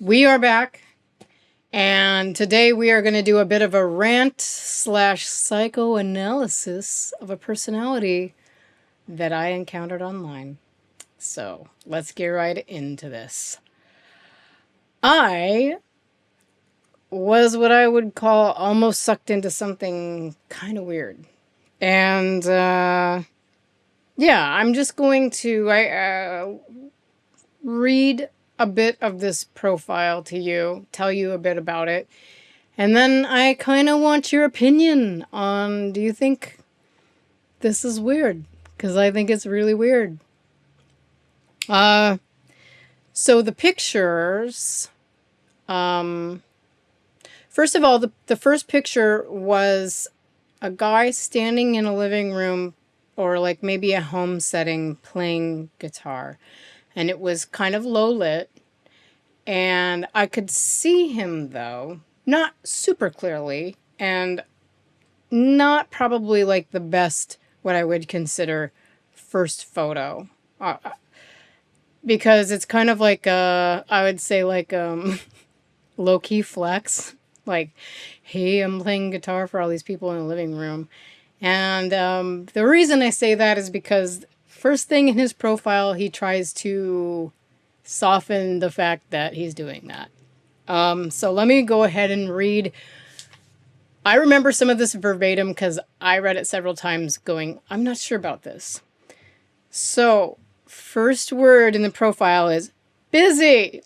We are back, and today we are going to do a bit of a rant slash psychoanalysis of a personality that I encountered online. So let's get right into this. I was what I would call almost sucked into something kind of weird. And yeah, I'm just going to read a bit of this profile to you, tell you a bit about it. And then I kind of want your opinion on, do you think this is weird? Because I think it's really weird. So the pictures, first of all, the first picture was a guy standing in a living room or like maybe a home setting playing guitar. And it was kind of low lit. And I could see him though, not super clearly, and not probably like the best, what I would consider first photo. Because it's kind of like I would say like low-key flex. Like, hey, I'm playing guitar for all these people in the living room. And the reason I say that is because first thing in his profile, he tries to soften the fact that he's doing that. So let me go ahead and read. I remember some of this verbatim because I read it several times going, I'm not sure about this. So, first word in the profile is busy.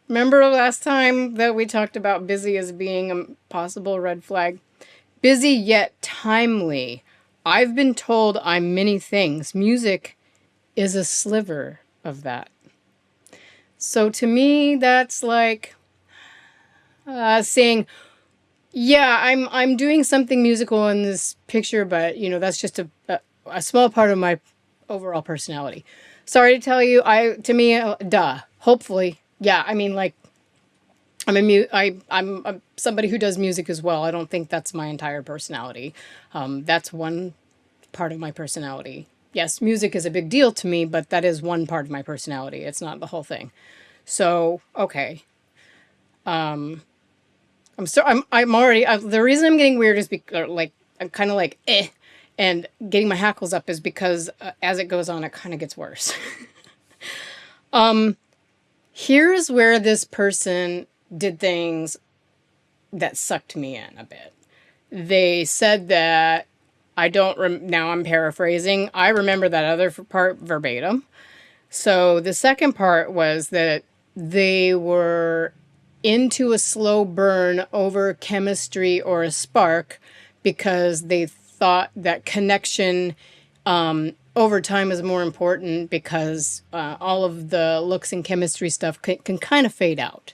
Remember last time that we talked about busy as being a possible red flag? Busy yet timely. I've been told I'm many things. Music is a sliver of that. So to me, that's like saying, yeah, I'm doing something musical in this picture, but you know that's just a small part of my overall personality. Sorry to tell you, duh. Hopefully, yeah. I mean, like, I'm somebody who does music as well. I don't think that's my entire personality. That's one part of my personality. Yes, music is a big deal to me, but that is one part of my personality. It's not the whole thing. So, okay. I'm already, the reason I'm getting weird is because, like, I'm kind of like, and getting my hackles up is because as it goes on, it kind of gets worse. Here's where this person did things that sucked me in a bit. They said that now I'm paraphrasing. I remember that other part verbatim. So the second part was that they were into a slow burn over chemistry or a spark because they thought that connection over time is more important because all of the looks and chemistry stuff can kind of fade out,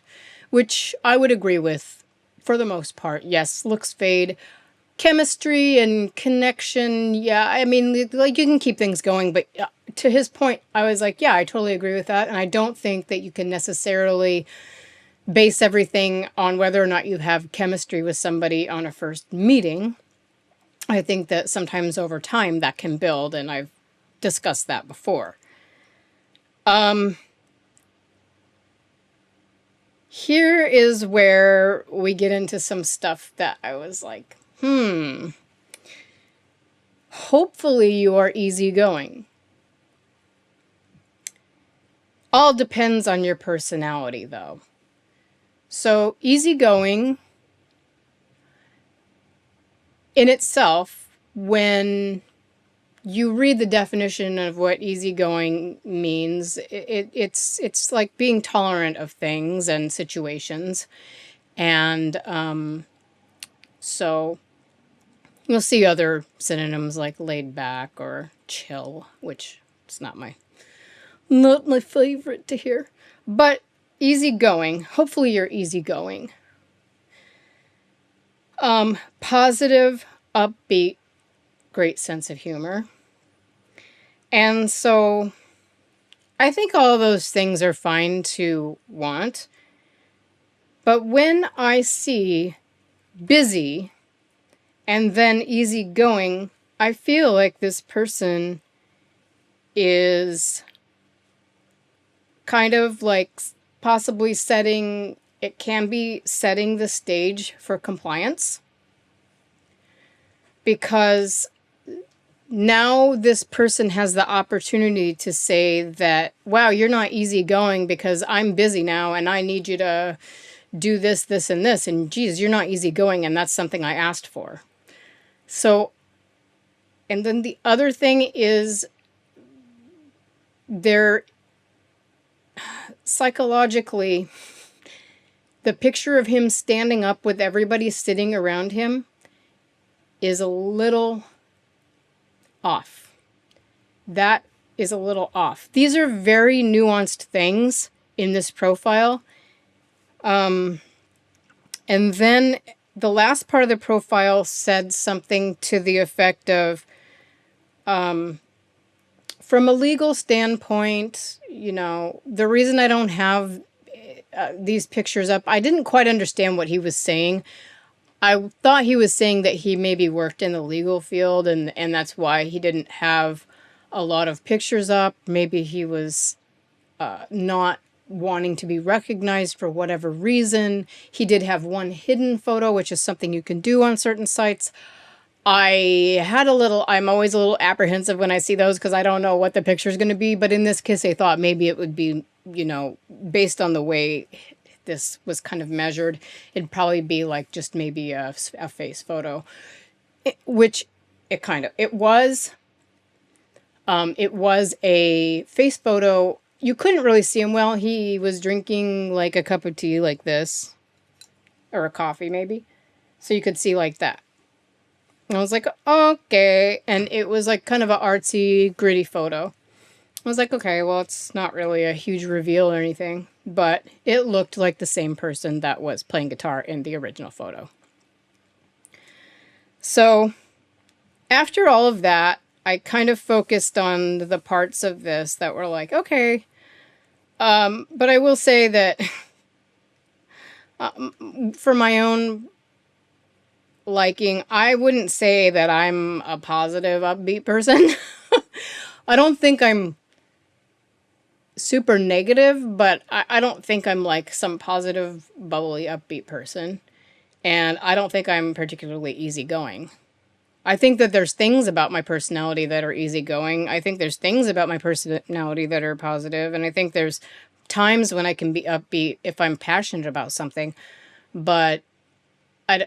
which I would agree with for the most part. Yes, looks fade. Chemistry and connection, yeah, I mean, like, you can keep things going, but to his point, I was like, yeah, I totally agree with that, and I don't think that you can necessarily base everything on whether or not you have chemistry with somebody on a first meeting. I think that sometimes over time that can build, and I've discussed that before. Here is where we get into some stuff that I was like, hopefully you are easygoing. All depends on your personality, though. So easygoing in itself, when you read the definition of what easygoing means, it's like being tolerant of things and situations. And so you'll see other synonyms like laid back or chill, which is not my favorite to hear. But easygoing, hopefully you're easygoing. Positive, upbeat, great sense of humor. And so I think all of those things are fine to want. But when I see busy and then easygoing, I feel like this person is kind of like possibly it can be setting the stage for compliance, because now this person has the opportunity to say that, wow, you're not easygoing because I'm busy now and I need you to do this, this, and this. And geez, you're not easygoing, and that's something I asked for. So, and then the other thing is, there, psychologically, the picture of him standing up with everybody sitting around him is a little off. That is a little off. These are very nuanced things in this profile. And then the last part of the profile said something to the effect of, from a legal standpoint, you know, the reason I don't have these pictures up, I didn't quite understand what he was saying. I thought he was saying that he maybe worked in the legal field, and that's why he didn't have a lot of pictures up. Maybe he was not wanting to be recognized for whatever reason. He did have one hidden photo, which is something you can do on certain sites. I'm always a little apprehensive when I see those because I don't know what the picture is going to be. But in this case, I thought maybe it would be, you know, based on the way this was kind of measured, it'd probably be like just maybe a face photo, which it was. It was a face photo. You couldn't really see him well. He was drinking like a cup of tea like this, or a coffee maybe. So you could see like that. And I was like, okay. And it was like kind of an artsy, gritty photo. I was like, okay, well, it's not really a huge reveal or anything, but it looked like the same person that was playing guitar in the original photo. So after all of that, I kind of focused on the parts of this that were like, okay. But I will say that for my own liking, I wouldn't say that I'm a positive, upbeat person. I don't think I'm super negative, but I don't think I'm like some positive, bubbly, upbeat person. And I don't think I'm particularly easygoing. I think that there's things about my personality that are easygoing. I think there's things about my personality that are positive. And I think there's times when I can be upbeat if I'm passionate about something. But I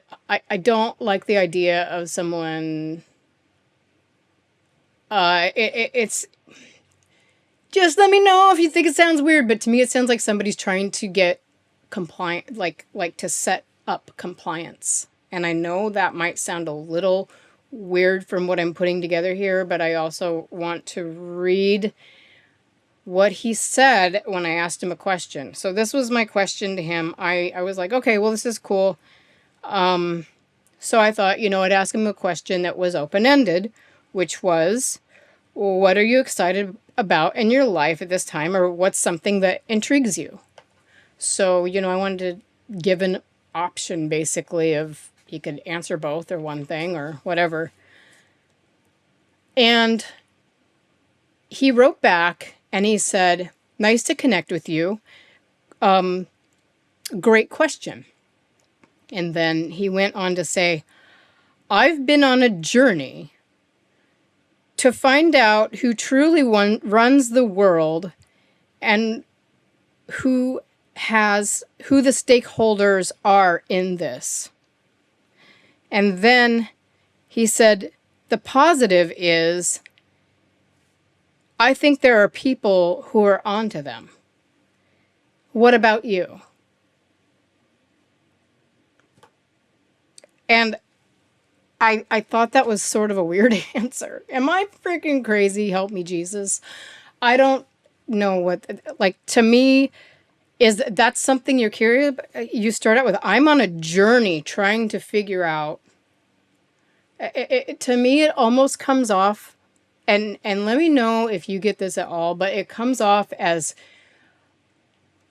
don't like the idea of someone... it's... Just let me know if you think it sounds weird, but to me it sounds like somebody's trying to get compliant, like to set up compliance. And I know that might sound a little weird from what I'm putting together here, but I also want to read what he said when I asked him a question. So this was my question to him. I was like, okay, well, this is cool. So I thought, you know, I'd ask him a question that was open-ended, which was, what are you excited about in your life at this time, or what's something that intrigues you? So, you know, I wanted to give an option, basically, of he could answer both or one thing or whatever. And he wrote back and he said, nice to connect with you. Great question. And then he went on to say, I've been on a journey to find out who truly runs the world and who the stakeholders are in this. And then he said, the positive is, I think there are people who are onto them. What about you? And I thought that was sort of a weird answer. Am I freaking crazy? Help me, Jesus. I don't know what, like, to me, is that's something you're curious about? You start out with, I'm on a journey trying to figure out. To me, it almost comes off, and let me know if you get this at all, but it comes off as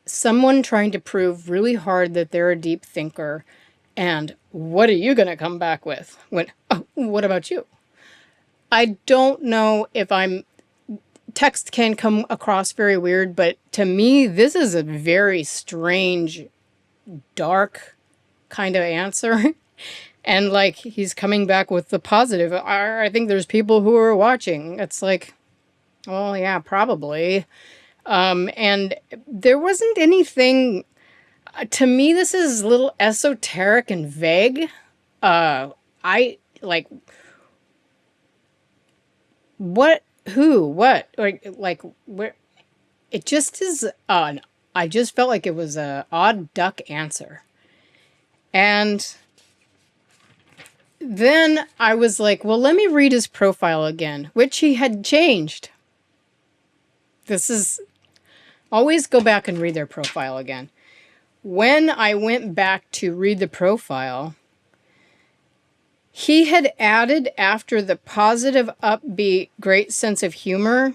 someone trying to prove really hard that they're a deep thinker. And what are you going to come back with? What about you? I don't know if I'm text can come across very weird, but to me, this is a very strange, dark kind of answer. And like, he's coming back with the positive. I think there's people who are watching. It's like, well, yeah, probably. And there wasn't anything, to me, this is a little esoteric and vague. I like, what, who, what, like, where, it just is, I just felt like it was a odd duck answer. And then I was like, well, let me read his profile again, which he had changed. This is, always go back and read their profile again. When I went back to read the profile, he had added after the positive, upbeat, great sense of humor,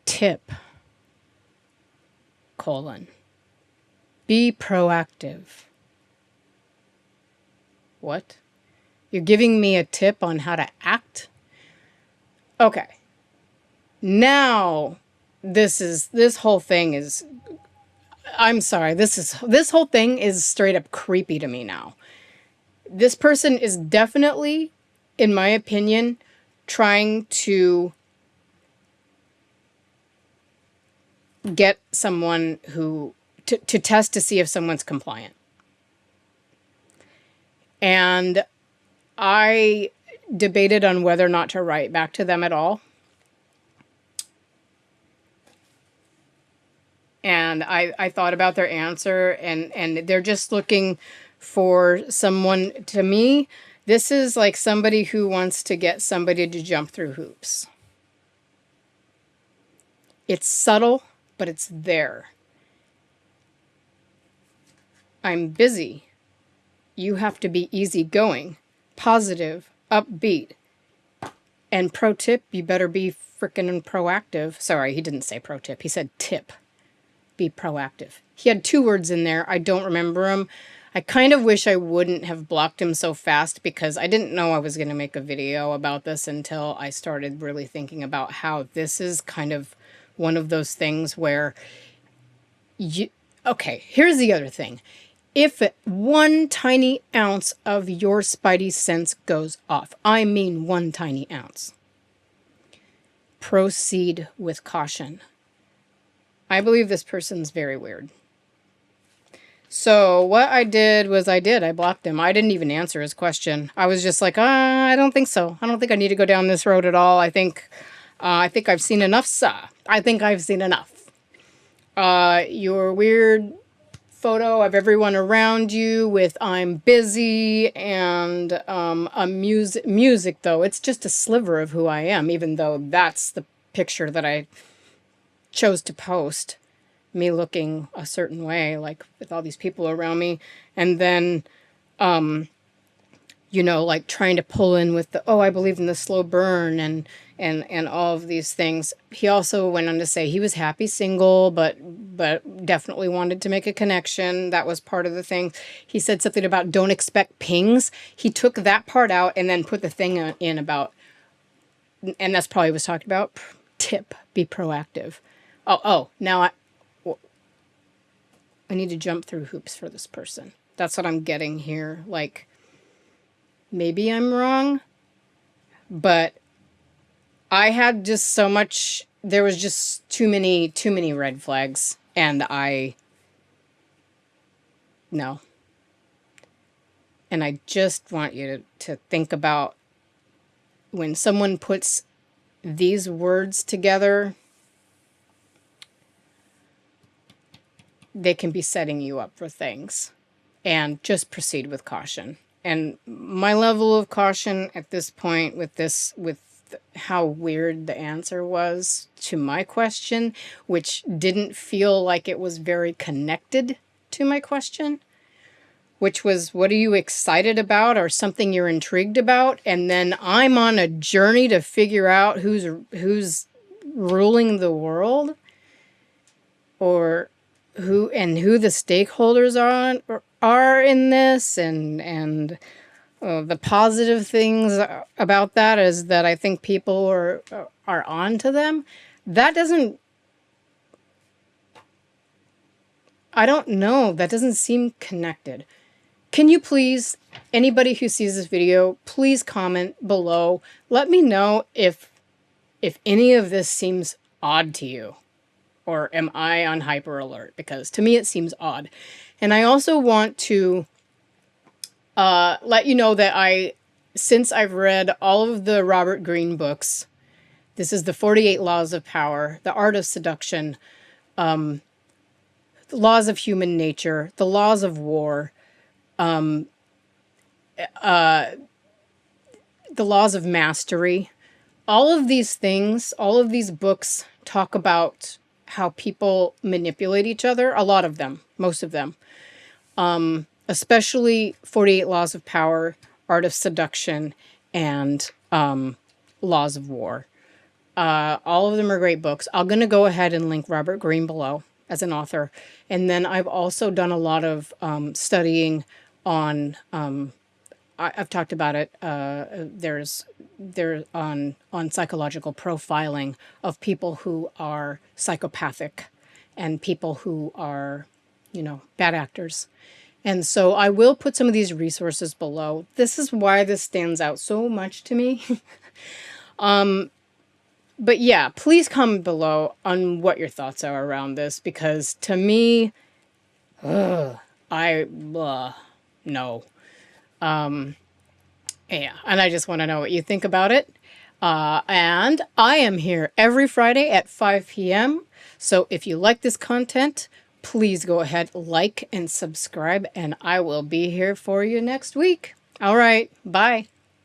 tip, colon, be proactive. What? You're giving me a tip on how to act? Okay. Now, this whole thing is, I'm sorry, this whole thing is straight up creepy to me now. This person is definitely, in my opinion, trying to get someone to test to see if someone's compliant. And I debated on whether or not to write back to them at all. And I thought about their answer, and they're just looking for someone. To me, this is like somebody who wants to get somebody to jump through hoops. It's subtle, but it's there. I'm busy. You have to be easygoing, positive, upbeat. And pro tip, you better be frickin' proactive. Sorry, he didn't say pro tip. He said tip. Be proactive. He had 2 words in there. I don't remember them. I kind of wish I wouldn't have blocked him so fast, because I didn't know I was going to make a video about this until I started really thinking about how this is kind of one of those things where okay, here's the other thing. If 1 tiny ounce of your spidey sense goes off, I mean 1 tiny ounce, proceed with caution. I believe this person's very weird. So what I did was I blocked him. I didn't even answer his question. I was just like, I don't think so. I don't think I need to go down this road at all. I think I've seen enough, sir. I think I've seen enough. Your weird photo of everyone around you with I'm busy and a music though. It's just a sliver of who I am, even though that's the picture that I chose to post, me looking a certain way, like with all these people around me. And then, you know, like trying to pull in with the, oh, I believe in the slow burn and all of these things. He also went on to say he was happy single, but definitely wanted to make a connection. That was part of the thing. He said something about don't expect pings. He took that part out and then put the thing in about, and that's probably what he was talking about, tip, be proactive. Oh, now I need to jump through hoops for this person. That's what I'm getting here. Like, maybe I'm wrong, but I had just so much, there was just too many red flags, and no. And I just want you to think about when someone puts these words together, they can be setting you up for things, and just proceed with caution. And my level of caution at this point with how weird the answer was to my question, which didn't feel like it was very connected to my question, which was, what are you excited about or something you're intrigued about? And then I'm on a journey to figure out who's ruling the world, or who the stakeholders are in this, and The positive things about that is that I think people are on to them. That doesn't, I don't know, that doesn't seem connected. Can you please, anybody who sees this video, please comment below. Let me know if any of this seems odd to you. Or am I on hyper alert? Because to me it seems odd. And I also want to let you know that since I've read all of the Robert Greene books, this is the 48 Laws of Power, The Art of Seduction, the Laws of Human Nature, The Laws of War, the Laws of Mastery. All of these things, all of these books talk about how people manipulate each other. A lot of them, most of them. Especially 48 Laws of Power, Art of Seduction, and Laws of War. All of them are great books. I'm going to go ahead and link Robert Greene below as an author. And then I've also done a lot of studying on, I've talked about it, there's on psychological profiling of people who are psychopathic and people who are, you know, bad actors. And so I will put some of these resources below. This is why this stands out so much to me. But yeah, please comment below on what your thoughts are around this, because to me, no. Yeah, and I just want to know what you think about it. And I am here every Friday at 5 p.m. So if you like this content, please go ahead, like and subscribe, and I will be here for you next week. All right, bye.